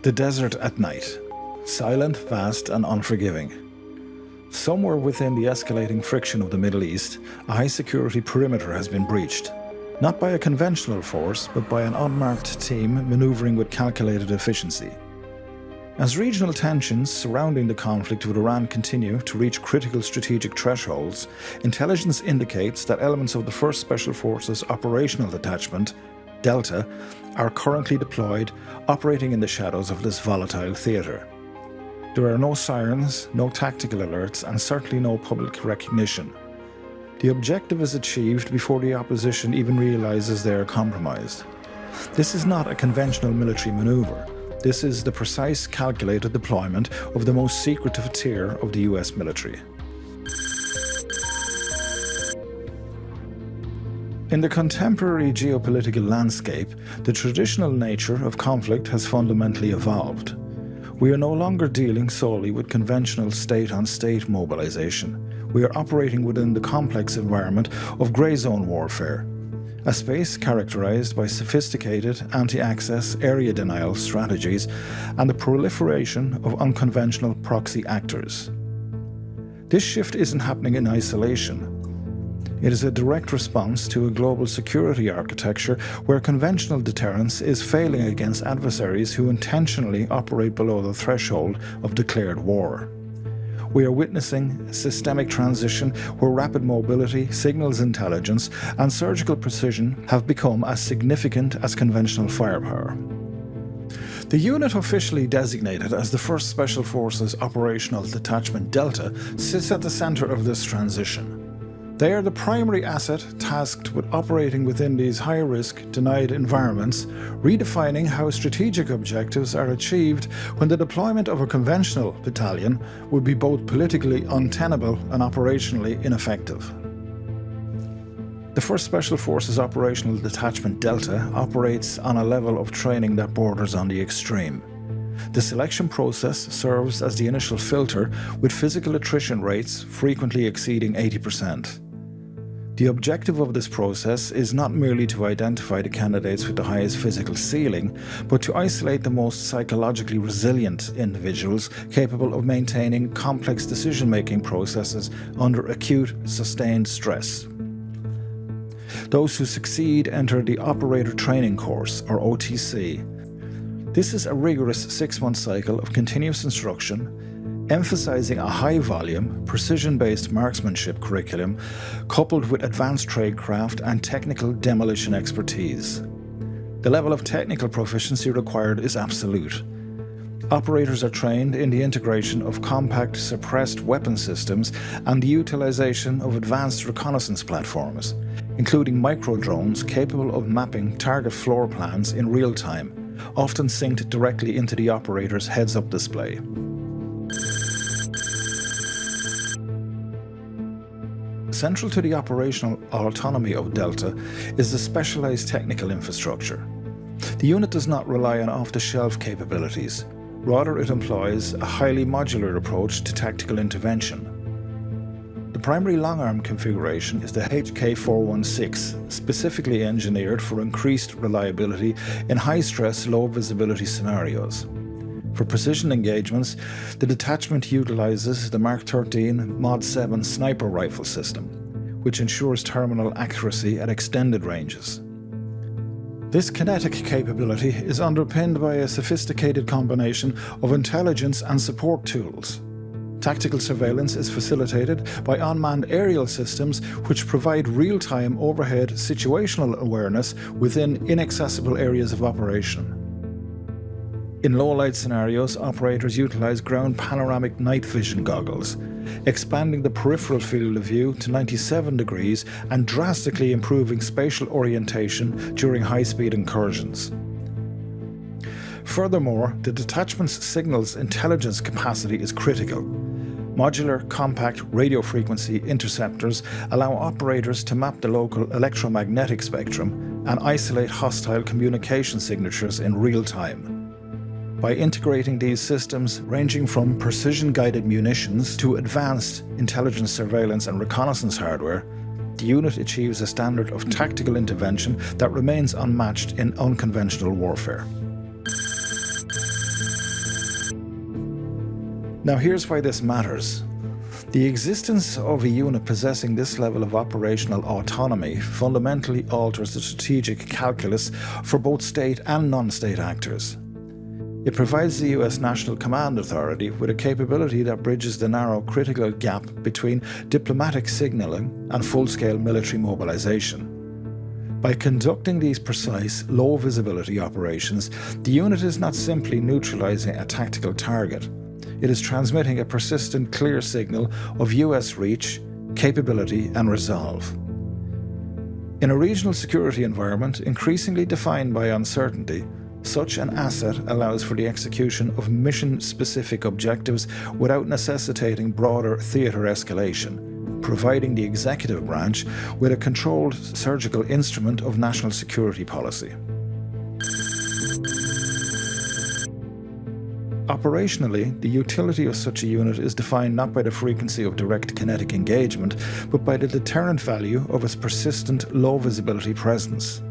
The desert at night. Silent, vast and unforgiving. Somewhere within the escalating friction of the Middle East, a high-security perimeter has been breached. Not by a conventional force, but by an unmarked team maneuvering with calculated efficiency. As regional tensions surrounding the conflict with Iran continue to reach critical strategic thresholds, intelligence indicates that elements of the 1st Special Forces Operational Detachment, Delta, are currently deployed, operating in the shadows of this volatile theatre. There are no sirens, no tactical alerts, and certainly no public recognition. The objective is achieved before the opposition even realises they are compromised. This is not a conventional military manoeuvre. This is the precise, calculated deployment of the most secretive tier of the US military. In the contemporary geopolitical landscape, the traditional nature of conflict has fundamentally evolved. We are no longer dealing solely with conventional state-on-state mobilization. We are operating within the complex environment of grey zone warfare, a space characterized by sophisticated anti-access area denial strategies and the proliferation of unconventional proxy actors. This shift isn't happening in isolation. It is a direct response to a global security architecture where conventional deterrence is failing against adversaries who intentionally operate below the threshold of declared war. We are witnessing a systemic transition where rapid mobility, signals intelligence, and surgical precision have become as significant as conventional firepower. The unit officially designated as the 1st Special Forces Operational Detachment-Delta sits at the centre of this transition. They are the primary asset tasked with operating within these high-risk, denied environments, redefining how strategic objectives are achieved when the deployment of a conventional battalion would be both politically untenable and operationally ineffective. The 1st Special Forces Operational Detachment Delta operates on a level of training that borders on the extreme. The selection process serves as the initial filter, with physical attrition rates frequently exceeding 80%. The objective of this process is not merely to identify the candidates with the highest physical ceiling, but to isolate the most psychologically resilient individuals capable of maintaining complex decision-making processes under acute, sustained stress. Those who succeed enter the Operator Training Course, or OTC. This is a rigorous 6-month cycle of continuous instruction, emphasizing a high-volume, precision-based marksmanship curriculum coupled with advanced tradecraft and technical demolition expertise. The level of technical proficiency required is absolute. Operators are trained in the integration of compact, suppressed weapon systems and the utilization of advanced reconnaissance platforms, including micro-drones capable of mapping target floor plans in real time, often synced directly into the operator's heads-up display. Central to the operational autonomy of Delta is the specialized technical infrastructure. The unit does not rely on off-the-shelf capabilities. Rather, it employs a highly modular approach to tactical intervention. The primary long-arm configuration is the HK416, specifically engineered for increased reliability in high-stress, low-visibility scenarios. For precision engagements, the detachment utilizes the Mark 13 Mod 7 sniper rifle system, which ensures terminal accuracy at extended ranges. This kinetic capability is underpinned by a sophisticated combination of intelligence and support tools. Tactical surveillance is facilitated by unmanned aerial systems which provide real-time overhead situational awareness within inaccessible areas of operation. In low-light scenarios, operators utilize ground panoramic night vision goggles, expanding the peripheral field of view to 97 degrees and drastically improving spatial orientation during high-speed incursions. Furthermore, the detachment's signals intelligence capacity is critical. Modular, compact radio frequency interceptors allow operators to map the local electromagnetic spectrum and isolate hostile communication signatures in real time. By integrating these systems, ranging from precision-guided munitions to advanced intelligence surveillance and reconnaissance hardware, the unit achieves a standard of tactical intervention that remains unmatched in unconventional warfare. Now here's why this matters. The existence of a unit possessing this level of operational autonomy fundamentally alters the strategic calculus for both state and non-state actors. It provides the US National Command Authority with a capability that bridges the narrow critical gap between diplomatic signalling and full-scale military mobilization. By conducting these precise, low-visibility operations, the unit is not simply neutralizing a tactical target. It is transmitting a persistent, clear signal of US reach, capability, and resolve. In a regional security environment increasingly defined by uncertainty, such an asset allows for the execution of mission-specific objectives without necessitating broader theatre escalation, providing the executive branch with a controlled surgical instrument of national security policy. Operationally, the utility of such a unit is defined not by the frequency of direct kinetic engagement, but by the deterrent value of its persistent, low-visibility presence.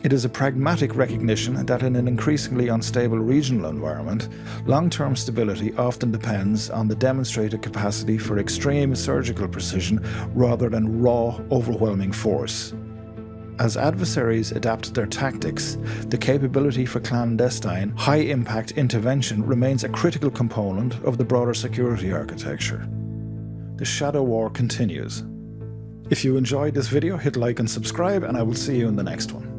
It is a pragmatic recognition that in an increasingly unstable regional environment, long-term stability often depends on the demonstrated capacity for extreme surgical precision rather than raw, overwhelming force. As adversaries adapt their tactics, the capability for clandestine, high-impact intervention remains a critical component of the broader security architecture. The shadow war continues. If you enjoyed this video, hit like and subscribe, and I will see you in the next one.